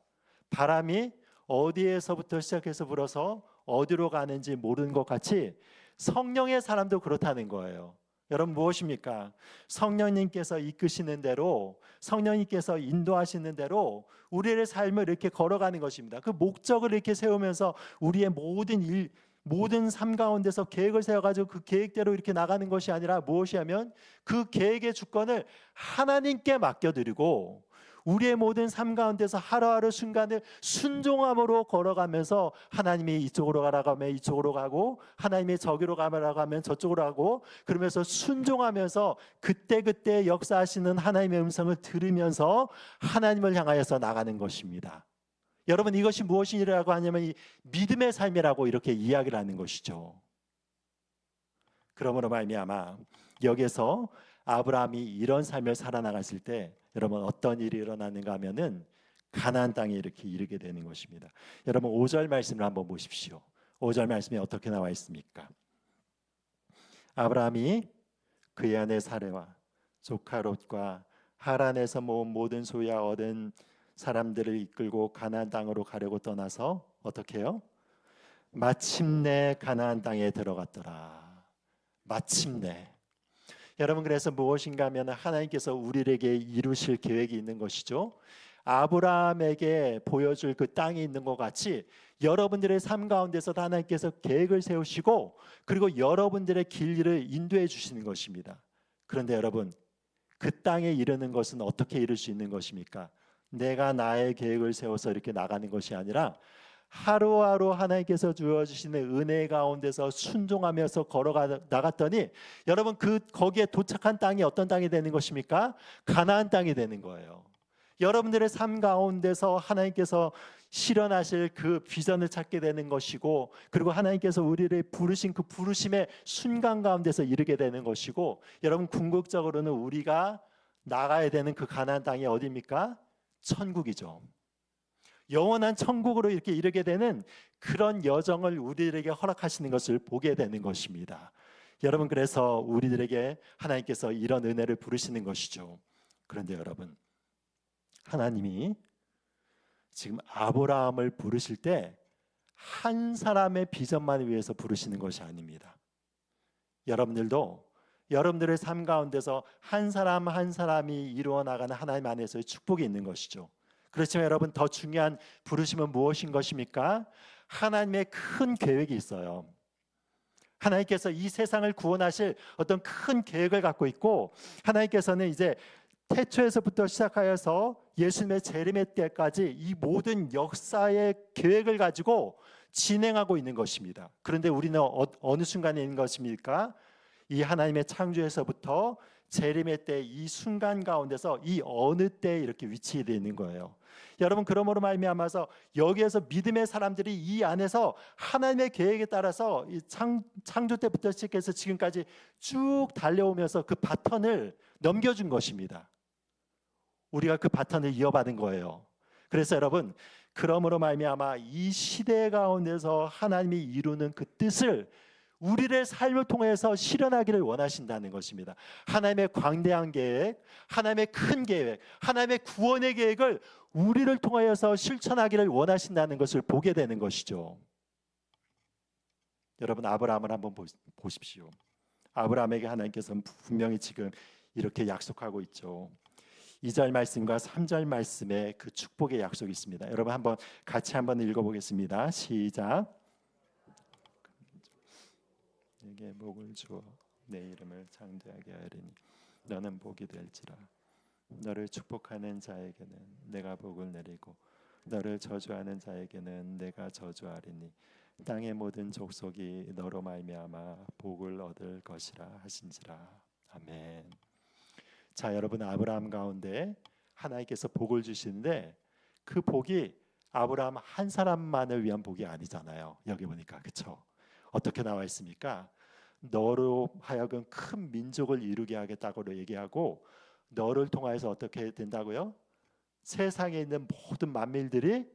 [SPEAKER 3] 바람이 어디에서부터 시작해서 불어서 어디로 가는지 모르는 것 같이 성령의 사람도 그렇다는 거예요. 여러분 무엇입니까? 성령님께서 이끄시는 대로 성령님께서 인도하시는 대로 우리의 삶을 이렇게 걸어가는 것입니다. 그 목적을 이렇게 세우면서 우리의 모든 삶 가운데서 계획을 세워가지고 그 계획대로 이렇게 나가는 것이 아니라 무엇이냐면 그 계획의 주권을 하나님께 맡겨드리고 우리의 모든 삶 가운데서 하루하루 순간을 순종함으로 걸어가면서 하나님이 이쪽으로 가라고 하면 이쪽으로 가고 하나님이 저기로 가라고 하면 저쪽으로 가고 그러면서 순종하면서 그때그때 역사하시는 하나님의 음성을 들으면서 하나님을 향하여서 나가는 것입니다. 여러분 이것이 무엇이라고 하냐면 이 믿음의 삶이라고 이렇게 이야기를 하는 것이죠. 그러므로 말미암아 여기서 아브라함이 이런 삶을 살아나갔을 때 여러분 어떤 일이 일어나는가 하면은 가나안 땅에 이렇게 이르게 되는 것입니다. 여러분 5절 말씀을 한번 보십시오. 5절 말씀에 어떻게 나와 있습니까? 아브라함이 그의 아내 사레와 조카 롯과 하란에서 모은 모든 소유와 얻은 사람들을 이끌고 가나안 땅으로 가려고 떠나서 어떻게 해요? 마침내 가나안 땅에 들어갔더라. 마침내. 여러분 그래서 무엇인가 하면 하나님께서 우리에게 이루실 계획이 있는 것이죠. 아브라함에게 보여줄 그 땅이 있는 것 같이 여러분들의 삶 가운데서 하나님께서 계획을 세우시고 그리고 여러분들의 길을 인도해 주시는 것입니다. 그런데 여러분 그 땅에 이르는 것은 어떻게 이룰 수 있는 것입니까? 내가 나의 계획을 세워서 이렇게 나가는 것이 아니라 하루하루 하나님께서 주어주시는 은혜 가운데서 순종하면서 걸어가 나갔더니 여러분 거기에 도착한 땅이 어떤 땅이 되는 것입니까? 가나안 땅이 되는 거예요. 여러분들의 삶 가운데서 하나님께서 실현하실 그 비전을 찾게 되는 것이고 그리고 하나님께서 우리를 부르신 그 부르심의 순간 가운데서 이르게 되는 것이고 여러분 궁극적으로는 우리가 나가야 되는 그 가나안 땅이 어디입니까? 천국이죠. 영원한 천국으로 이렇게 이르게 되는 그런 여정을 우리들에게 허락하시는 것을 보게 되는 것입니다. 여러분 그래서 우리들에게 하나님께서 이런 은혜를 부르시는 것이죠. 그런데 여러분 하나님이 지금 아브라함을 부르실 때 한 사람의 비전만을 위해서 부르시는 것이 아닙니다. 여러분들도 여러분들의 삶 가운데서 한 사람 한 사람이 이루어 나가는 하나님 안에서의 축복이 있는 것이죠. 그렇지만 여러분 더 중요한 부르심은 무엇인 것입니까? 하나님의 큰 계획이 있어요. 하나님께서 이 세상을 구원하실 어떤 큰 계획을 갖고 있고 하나님께서는 이제 태초에서부터 시작하여서 예수님의 재림의 때까지 이 모든 역사의 계획을 가지고 진행하고 있는 것입니다. 그런데 우리는 어느 순간에 있는 것입니까? 이 하나님의 창조에서부터 재림의 때 이 순간 가운데서 이 어느 때에 이렇게 위치되어 있는 거예요. 여러분 그러므로 말미암아서 여기에서 믿음의 사람들이 이 안에서 하나님의 계획에 따라서 이 창조 때부터 시작해서 지금까지 쭉 달려오면서 그 바턴을 넘겨준 것입니다. 우리가 그 바턴을 이어받은 거예요. 그래서 여러분 그러므로 말미암아 이 시대 가운데서 하나님이 이루는 그 뜻을 우리의 삶을 통해서 실현하기를 원하신다는 것입니다. 하나님의 광대한 계획, 하나님의 큰 계획, 하나님의 구원의 계획을 우리를 통하여서 실천하기를 원하신다는 것을 보게 되는 것이죠. 여러분 아브라함을 한번 보십시오. 아브라함에게 하나님께서 분명히 지금 이렇게 약속하고 있죠. 2절 말씀과 3절 말씀에 그 축복의 약속이 있습니다. 여러분 한번 같이 한번 읽어보겠습니다. 시작. 내게 복을 주어 내 이름을 창대하게 하리니 너는 복이 될지라. 너를 축복하는 자에게는 내가 복을 내리고 너를 저주하는 자에게는 내가 저주하리니 땅의 모든 족속이 너로 말미암아 복을 얻을 것이라 하신지라. 아멘. 자 여러분 아브라함 가운데 하나님께서 복을 주시는데 그 복이 아브라함 한 사람만을 위한 복이 아니잖아요. 여기 보니까 그렇죠? 어떻게 나와 있습니까? 너로 하여금 큰 민족을 이루게 하겠다고 얘기하고 너를 통하여서 어떻게 된다고요? 세상에 있는 모든 만민들이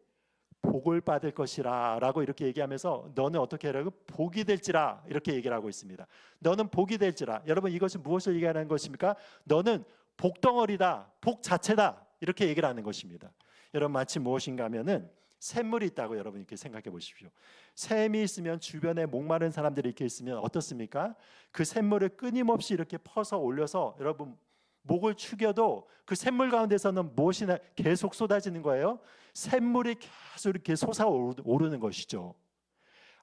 [SPEAKER 3] 복을 받을 것이라 라고 이렇게 얘기하면서 너는 어떻게 하라고? 복이 될지라 이렇게 얘기를 하고 있습니다. 너는 복이 될지라. 여러분 이것은 무엇을 얘기하는 것입니까? 너는 복덩어리다. 복 자체다. 이렇게 얘기를 하는 것입니다. 여러분 마치 무엇인가 하면은 샘물이 있다고 여러분 이렇게 생각해 보십시오. 샘이 있으면 주변에 목마른 사람들이 이렇게 있으면 어떻습니까? 그 샘물을 끊임없이 이렇게 퍼서 올려서 여러분 목을 축여도 그 샘물 가운데서는 무엇이 계속 쏟아지는 거예요? 샘물이 계속 이렇게 솟아오르는 것이죠.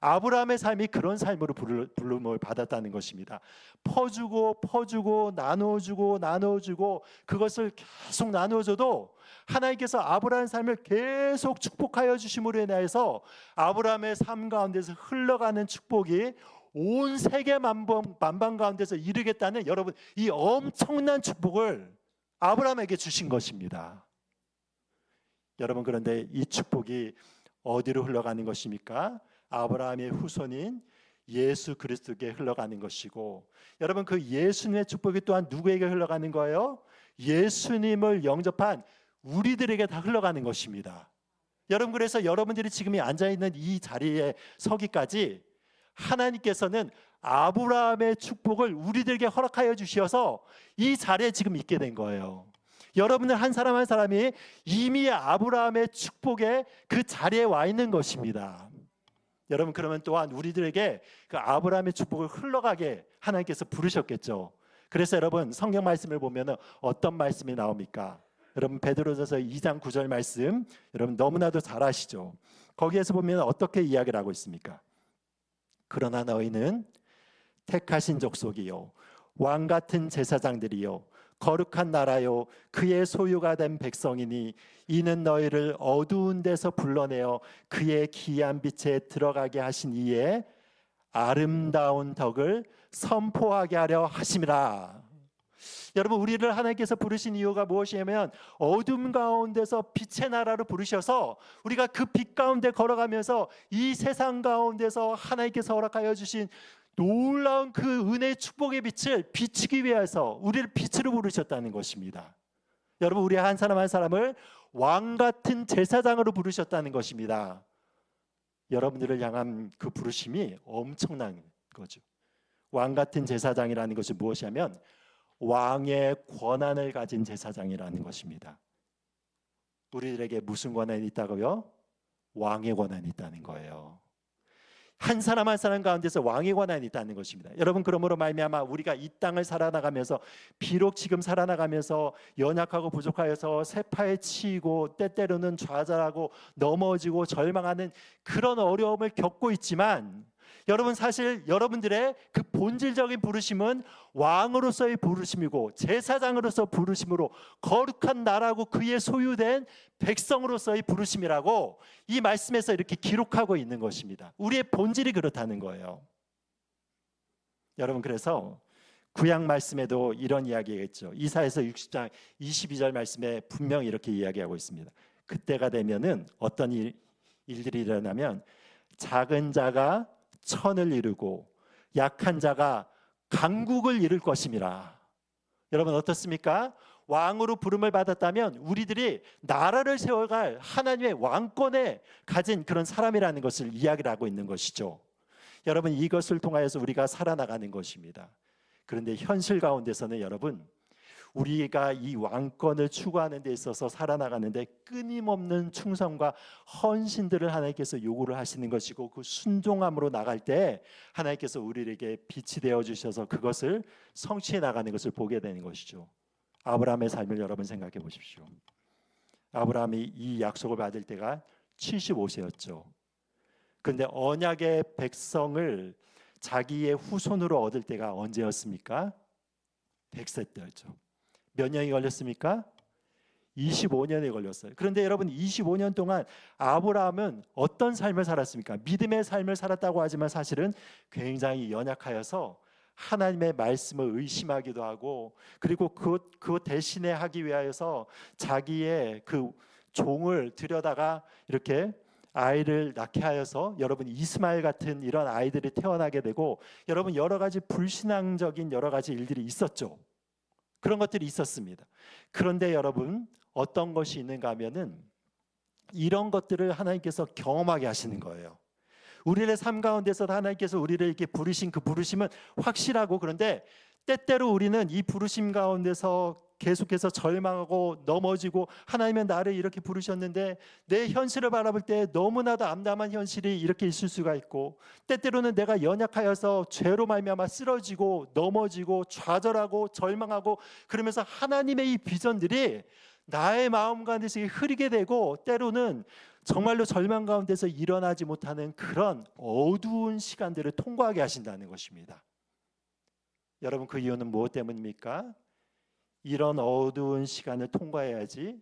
[SPEAKER 3] 아브라함의 삶이 그런 삶으로 부름을 받았다는 것입니다. 퍼주고 나누어주고 그것을 계속 나누어줘도 하나님께서 아브라함의 삶을 계속 축복하여 주심으로 인하여서 아브라함의 삶 가운데서 흘러가는 축복이 온 세계 만방 가운데서 이루겠다는 여러분 이 엄청난 축복을 아브라함에게 주신 것입니다. 여러분 그런데 이 축복이 어디로 흘러가는 것입니까? 아브라함의 후손인 예수 그리스도에게 흘러가는 것이고, 여러분 그 예수님의 축복이 또한 누구에게 흘러가는 거예요? 예수님을 영접한 우리들에게 다 흘러가는 것입니다. 여러분, 그래서 여러분들이 지금 앉아있는 이 자리에 서기까지 하나님께서는 아브라함의 축복을 우리들에게 허락하여 주셔서 이 자리에 지금 있게 된 거예요. 여러분들 한 사람 한 사람이 이미 아브라함의 축복에 그 자리에 와 있는 것입니다. 여러분, 그러면 또한 우리들에게 그 아브라함의 축복을 흘러가게 하나님께서 부르셨겠죠. 그래서 여러분 성경 말씀을 보면 어떤 말씀이 나옵니까? 여러분 베드로전서 2장 9절 말씀 여러분 너무나도 잘 아시죠? 거기에서 보면 어떻게 이야기를 하고 있습니까? 그러나 너희는 택하신 족속이요 왕 같은 제사장들이요 거룩한 나라요 그의 소유가 된 백성이니 이는 너희를 어두운 데서 불러내어 그의 기이한 빛에 들어가게 하신 이의 아름다운 덕을 선포하게 하려 하심이라. 여러분, 우리를 하나님께서 부르신 이유가 무엇이냐면 어둠 가운데서 빛의 나라로 부르셔서 우리가 그 빛 가운데 걸어가면서 이 세상 가운데서 하나님께서 허락하여 주신 놀라운 그 은혜의 축복의 빛을 비추기 위해서 우리를 빛으로 부르셨다는 것입니다. 여러분, 우리 한 사람 한 사람을 왕 같은 제사장으로 부르셨다는 것입니다. 여러분들을 향한 그 부르심이 엄청난 거죠. 왕 같은 제사장이라는 것이 무엇이냐면 왕의 권한을 가진 제사장이라는 것입니다. 우리들에게 무슨 권한이 있다고요? 왕의 권한이 있다는 거예요. 한 사람 한 사람 가운데서 왕의 권한이 있다는 것입니다. 여러분, 그러므로 말미암아 우리가 이 땅을 살아나가면서 비록 지금 살아나가면서 연약하고 부족하여서 세파에 치이고 때때로는 좌절하고 넘어지고 절망하는 그런 어려움을 겪고 있지만, 여러분 사실 여러분들의 그 본질적인 부르심은 왕으로서의 부르심이고 제사장으로서 부르심으로 거룩한 나라고 그의 소유된 백성으로서의 부르심이라고 이 말씀에서 이렇게 기록하고 있는 것입니다. 우리의 본질이 그렇다는 거예요. 여러분, 그래서 구약 말씀에도 이런 이야기가 있죠. 이사야서 60장 22절 말씀에 분명히 이렇게 이야기하고 있습니다. 그때가 되면은 어떤 일들이 일어나면 작은 자가 천을 이루고 약한 자가 강국을 이룰 것임이라. 여러분 어떻습니까? 왕으로 부름을 받았다면 우리들이 나라를 세워갈 하나님의 왕권에 가진 그런 사람이라는 것을 이야기를 하고 있는 것이죠. 여러분, 이것을 통하여서 우리가 살아나가는 것입니다. 그런데 현실 가운데서는 여러분, 우리가 이 왕권을 추구하는 데 있어서 살아나가는데 끊임없는 충성과 헌신들을 하나님께서 요구를 하시는 것이고, 그 순종함으로 나갈 때 하나님께서 우리에게 빛이 되어 주셔서 그것을 성취해 나가는 것을 보게 되는 것이죠. 아브라함의 삶을 여러분 생각해 보십시오. 아브라함이 이 약속을 받을 때가 75세였죠. 그런데 언약의 백성을 자기의 후손으로 얻을 때가 언제였습니까? 100세 때였죠. 몇 년이 걸렸습니까? 25년이 걸렸어요. 그런데 여러분, 25년 동안 아브라함은 어떤 삶을 살았습니까? 믿음의 삶을 살았다고 하지만 사실은 굉장히 연약하여서 하나님의 말씀을 의심하기도 하고, 그리고 그 대신에 하기 위하여서 자기의 그 종을 들여다가 이렇게 아이를 낳게 하여서 여러분 이스마엘 같은 이런 아이들이 태어나게 되고, 여러분 여러 가지 불신앙적인 여러 가지 일들이 있었죠. 그런 것들이 있었습니다. 그런데 여러분 어떤 것이 있는가 하면은 이런 것들을 하나님께서 경험하게 하시는 거예요. 우리의 삶 가운데서 하나님께서 우리를 이렇게 부르신 그 부르심은 확실하고, 그런데 때때로 우리는 이 부르심 가운데서 계속해서 절망하고 넘어지고, 하나님은 나를 이렇게 부르셨는데 내 현실을 바라볼 때 너무나도 암담한 현실이 이렇게 있을 수가 있고, 때때로는 내가 연약하여서 죄로 말미암아 쓰러지고 넘어지고 좌절하고 절망하고, 그러면서 하나님의 이 비전들이 나의 마음 가운데서 흐리게 되고, 때로는 정말로 절망 가운데서 일어나지 못하는 그런 어두운 시간들을 통과하게 하신다는 것입니다. 여러분, 그 이유는 무엇 때문입니까? 이런 어두운 시간을 통과해야지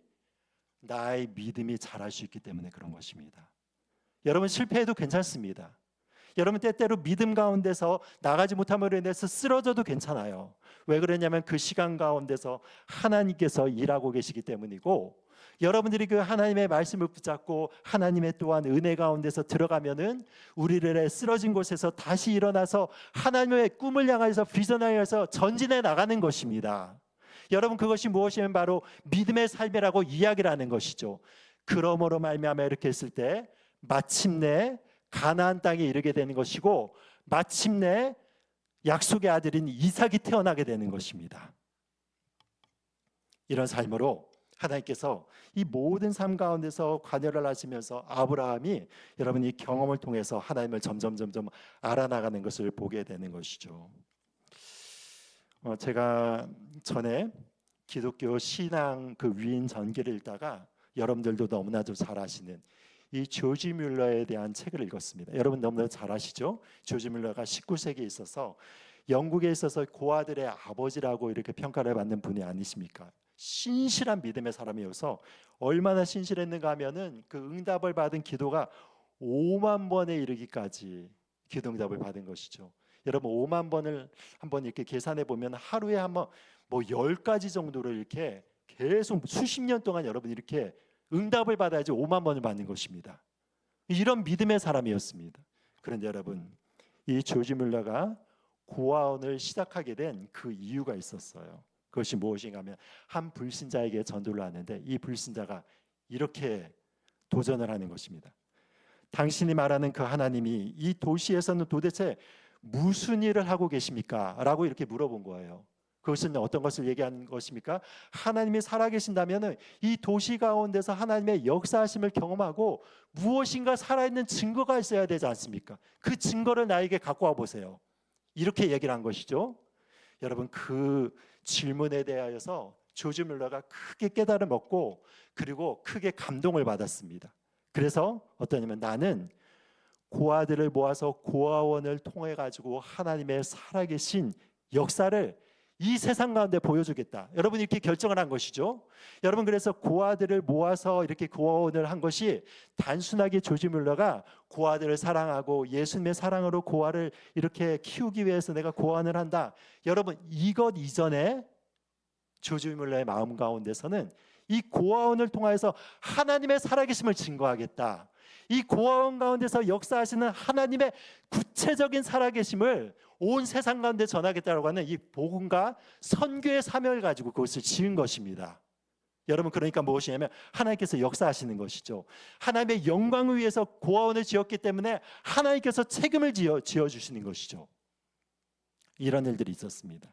[SPEAKER 3] 나의 믿음이 자랄 수 있기 때문에 그런 것입니다. 여러분, 실패해도 괜찮습니다. 여러분, 때때로 믿음 가운데서 나가지 못함으로 인해서 쓰러져도 괜찮아요. 왜 그러냐면 그 시간 가운데서 하나님께서 일하고 계시기 때문이고, 여러분들이 그 하나님의 말씀을 붙잡고 하나님의 또한 은혜 가운데서 들어가면은 우리를 쓰러진 곳에서 다시 일어나서 하나님의 꿈을 향해서 비전을 향해서 전진해 나가는 것입니다. 여러분, 그것이 무엇이면 바로 믿음의 삶이라고 이야기를 하는 것이죠. 그러므로 말미암아 이렇게 했을 때 마침내 가나안 땅에 이르게 되는 것이고, 마침내 약속의 아들인 이삭이 태어나게 되는 것입니다. 이런 삶으로 하나님께서 이 모든 삶 가운데서 관여를 하시면서 아브라함이 여러분 이 경험을 통해서 하나님을 점점 알아나가는 것을 보게 되는 것이죠. 제가 전에 기독교 신앙 그 위인 전기를 읽다가 여러분들도 너무나도 잘 아시는 이 조지 뮬러에 대한 책을 읽었습니다. 여러분 너무나 잘 아시죠? 조지 뮬러가 19세기에 있어서 영국에 있어서 고아들의 아버지라고 이렇게 평가를 받는 분이 아니십니까? 신실한 믿음의 사람이어서 얼마나 신실했는가 하면은 그 응답을 받은 기도가 5만 번에 이르기까지 기도 응답을 받은 것이죠. 여러분 5만 번을 한번 이렇게 계산해 보면 하루에 한번 뭐 10가지 정도를 이렇게 계속 수십 년 동안 여러분 이렇게 응답을 받아야지 5만 번을 받는 것입니다. 이런 믿음의 사람이었습니다. 그런데 여러분, 이 조지 뮬러가 고아원을 시작하게 된 그 이유가 있었어요. 그것이 무엇인가 하면 한 불신자에게 전도를 하는데 이 불신자가 이렇게 도전을 하는 것입니다. 당신이 말하는 그 하나님이 이 도시에서는 도대체 무슨 일을 하고 계십니까? 라고 이렇게 물어본 거예요. 그것은 어떤 것을 얘기한 것입니까? 하나님이 살아계신다면 이 도시 가운데서 하나님의 역사하심을 경험하고 무엇인가 살아있는 증거가 있어야 되지 않습니까? 그 증거를 나에게 갖고 와 보세요. 이렇게 얘기를 한 것이죠. 여러분, 그 질문에 대하여서 조지 뮬러가 크게 깨달음을 얻고 그리고 크게 감동을 받았습니다. 그래서 어떠냐면 나는 고아들을 모아서 고아원을 통해 가지고 하나님의 살아계신 역사를 이 세상 가운데 보여주겠다. 여러분 이렇게 결정을 한 것이죠. 여러분 그래서 고아들을 모아서 이렇게 고아원을 한 것이 단순하게 조지 뮬러가 고아들을 사랑하고 예수님의 사랑으로 고아를 이렇게 키우기 위해서 내가 고아원을 한다. 여러분 이것 이전에 조지 뮬러의 마음 가운데서는 이 고아원을 통해서 하나님의 살아계심을 증거하겠다. 이 고아원 가운데서 역사하시는 하나님의 구체적인 살아계심을 온 세상 가운데 전하겠다라고 하는 이 복음과 선교의 사명을 가지고 그것을 지은 것입니다. 여러분 그러니까 무엇이냐면 하나님께서 역사하시는 것이죠. 하나님의 영광을 위해서 고아원을 지었기 때문에 하나님께서 책임을 지어주시는 것이죠. 이런 일들이 있었습니다.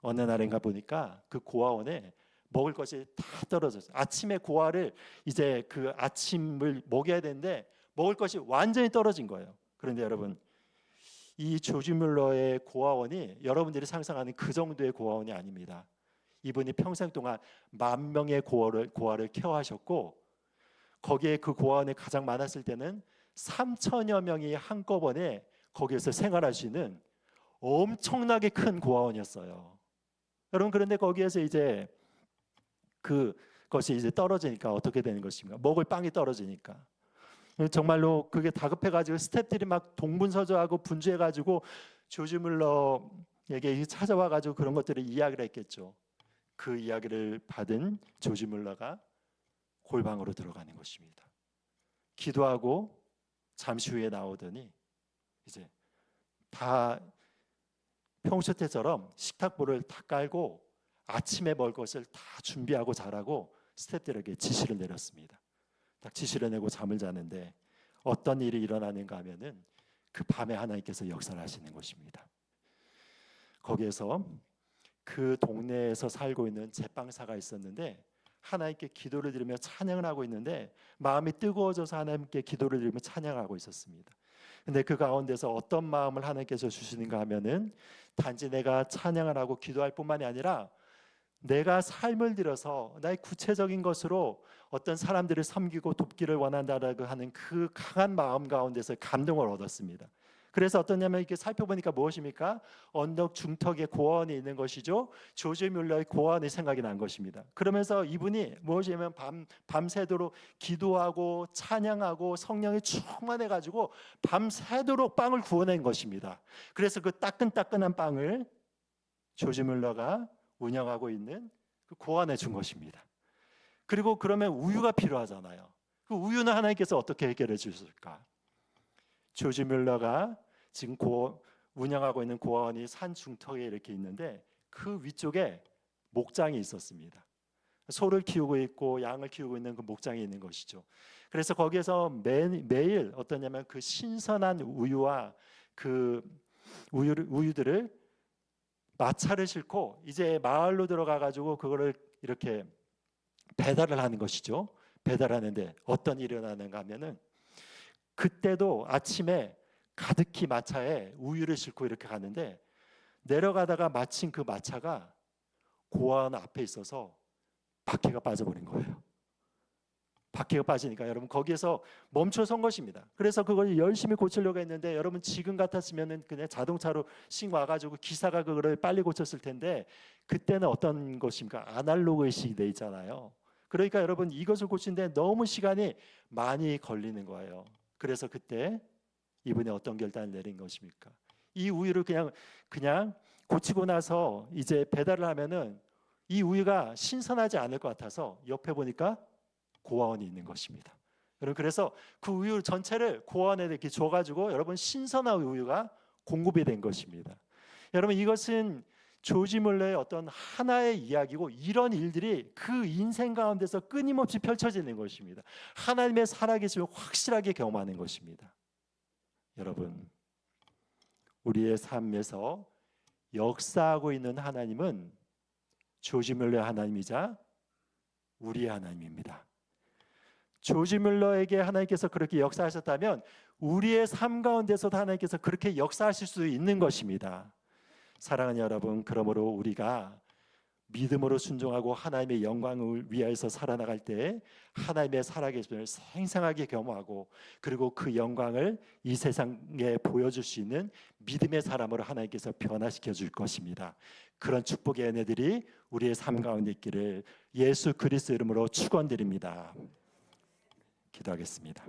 [SPEAKER 3] 어느 날인가 보니까 그 고아원에 먹을 것이 다 떨어졌어요. 아침에 고아를 이제 그 아침을 먹여야 되는데 먹을 것이 완전히 떨어진 거예요. 그런데 여러분 이 조지 뮬러의 고아원이 여러분들이 상상하는 그 정도의 고아원이 아닙니다. 이분이 평생 동안 10,000명의 고아를 케어하셨고 거기에 그 고아원에 가장 많았을 때는 3,000여 명이 한꺼번에 거기에서 생활할 수 있는 엄청나게 큰 고아원이었어요. 여러분 그런데 거기에서 이제 그것이 이제 떨어지니까 어떻게 되는 것입니까? 먹을 빵이 떨어지니까 정말로 그게 다급해가지고 스태프들이 막 동분서주하고 분주해가지고 조지 뮬러에게 찾아와가지고 그런 것들을 이야기를 했겠죠. 그 이야기를 받은 조지 뮬러가 골방으로 들어가는 것입니다. 기도하고 잠시 후에 나오더니 이제 다 평소 때처럼 식탁보를 다 깔고 아침에 먹을 것을 다 준비하고 자라고 스태프들에게 지시를 내렸습니다. 딱 지시를 내고 잠을 자는데 어떤 일이 일어나는가 하면은 그 밤에 하나님께서 역사를 하시는 것입니다. 거기에서 그 동네에서 살고 있는 제빵사가 있었는데 하나님께 기도를 드리며 찬양을 하고 있는데 마음이 뜨거워져서 하나님께 기도를 드리며 찬양하고 있었습니다. 근데 그 가운데서 어떤 마음을 하나님께서 주시는가 하면은 단지 내가 찬양을 하고 기도할 뿐만이 아니라 내가 삶을 들여서 나의 구체적인 것으로 어떤 사람들을 섬기고 돕기를 원한다라고 하는 그 강한 마음 가운데서 감동을 얻었습니다. 그래서 어떠냐면 이렇게 살펴보니까 무엇입니까? 언덕 중턱에 고아원이 있는 것이죠. 조지 뮬러의 고아원이 생각이 난 것입니다. 그러면서 이분이 무엇이냐면 밤새도록 기도하고 찬양하고 성령이 충만해가지고 밤새도록 빵을 구워낸 것입니다. 그래서 그 따끈따끈한 빵을 조지 뮬러가 운영하고 있는 그 고아원에 준 것입니다. 그리고 그러면 우유가 필요하잖아요. 그 우유는 하나님께서 어떻게 해결해 주실까? 조지 뮬러가 지금 운영하고 있는 고아원이 산 중턱에 이렇게 있는데 그 위쪽에 목장이 있었습니다. 소를 키우고 있고 양을 키우고 있는 그 목장이 있는 것이죠. 그래서 거기에서 매일 어떠냐면 그 신선한 우유와 그 우유들을 마차를 싣고 이제 마을로 들어가 가지고 그거를 이렇게 배달을 하는 것이죠. 배달하는데 어떤 일이 일어나는가 하면은 그때도 아침에 가득히 마차에 우유를 싣고 이렇게 가는데 내려가다가 마침 그 마차가 고아원 앞에 있어서 바퀴가 빠져버린 거예요. 바퀴가 빠지니까 여러분 거기에서 멈춰선 것입니다. 그래서 그걸 열심히 고치려고 했는데 여러분 지금 같았으면은 그냥 자동차로 씩 와가지고 기사가 그거를 빨리 고쳤을 텐데 그때는 어떤 것입니까? 아날로그 시대 있잖아요. 그러니까 여러분 이것을 고치는데 너무 시간이 많이 걸리는 거예요. 그래서 그때 이분이 어떤 결단을 내린 것입니까? 이 우유를 그냥 고치고 나서 이제 배달을 하면은 이 우유가 신선하지 않을 것 같아서 옆에 보니까 고아원이 있는 것입니다. 여러분 그래서 그 우유 전체를 고아원에 이렇게 줘가지고 여러분 신선한 우유가 공급이 된 것입니다. 여러분 이것은 조지 뮬러의 어떤 하나의 이야기고 이런 일들이 그 인생 가운데서 끊임없이 펼쳐지는 것입니다. 하나님의 살아계심을 확실하게 경험하는 것입니다. 여러분 우리의 삶에서 역사하고 있는 하나님은 조지 뮬러의 하나님이자 우리의 하나님입니다. 조지 뮬러에게 하나님께서 그렇게 역사하셨다면 우리의 삶 가운데서도 하나님께서 그렇게 역사하실 수 있는 것입니다. 사랑하는 여러분, 그러므로 우리가 믿음으로 순종하고 하나님의 영광을 위하여서 살아나갈 때 하나님의 살아계심을 생생하게 경험하고 그리고 그 영광을 이 세상에 보여줄 수 있는 믿음의 사람으로 하나님께서 변화시켜 줄 것입니다. 그런 축복의 은혜들이 우리의 삶 가운데 있기를 예수 그리스도 이름으로 축원드립니다. 기도하겠습니다.